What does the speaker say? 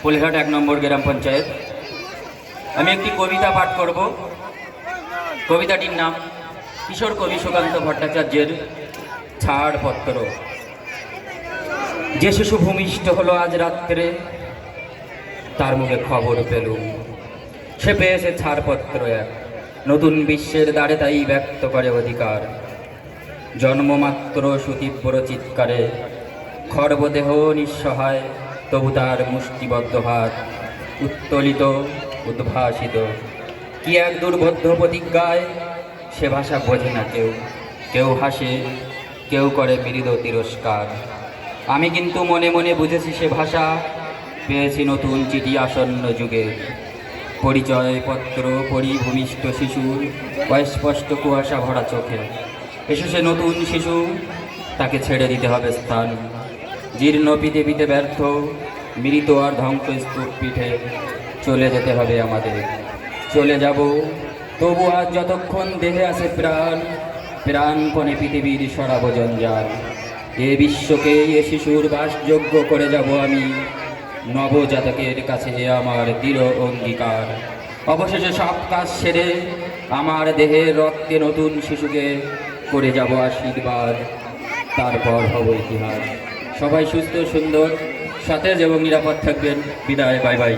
পোলেঘাট 1 নম্বর গ্রাম পঞ্চায়েত। আমি একটি কবিতা পাঠ করব। কবিতাটির নাম কিশোর কবি সুকান্ত ভট্টাচার্যের ছাড়পত্র। যে শিশু ভূমিষ্ঠ হলো আজ রাত্রে, তার মুখে খবর পেলুম, সে পেয়েছে ছাড়পত্র এক নতুন বিশ্বের দ্বারে, তাই ব্যক্ত করে অধিকার। জন্মমাত্র সুতীব্র চিৎকারে খর্বদেহ নিঃসহায়, তবু তার মুষ্টিবদ্ধ হাত উত্তোলিত উদ্ভাসিত। কি এক দুর্বোধ্য প্রতিজ্ঞায়, সে ভাষা বোঝে না কেউ। কেউ হাসে, কেউ করে মৃদু তিরস্কার। আমি কিন্তু মনে মনে বুঝেছি সে ভাষা, পেয়েছি নতুন চিঠি আসন্ন যুগে। পরিচয়পত্র পড়ি ভূমিষ্ঠ শিশুর অস্পষ্ট কুয়াশা ভরা চোখে। এসে সে নতুন শিশু, তাকে ছেড়ে দিতে হবে স্থান। জীর্ণ পৃথিবীতে ব্যর্থ, মৃত আর ধ্বংসস্তূপ পিঠে চলে যেতে হবে আমাদের। চলে যাব, তবু আজ যতক্ষণ দেহে আছে প্রাণ, প্রাণপণে পৃথিবীর সরাব জঞ্জাল। এ বিশ্বকে এ শিশুর বাসযোগ্য করে যাব আমি, নবজাতকের কাছে এ আমার দৃঢ় অঙ্গীকার। অবশেষে সব কাজ সেরে আমার দেহের রক্তে নতুন শিশুকে করে যাব আশীর্বাদ, তারপর হব ইতিহাস। সবাই সুস্থ, সুন্দর, সতেজ এবং নিরাপদ থাকবেন। বিদায়, বাই বাই।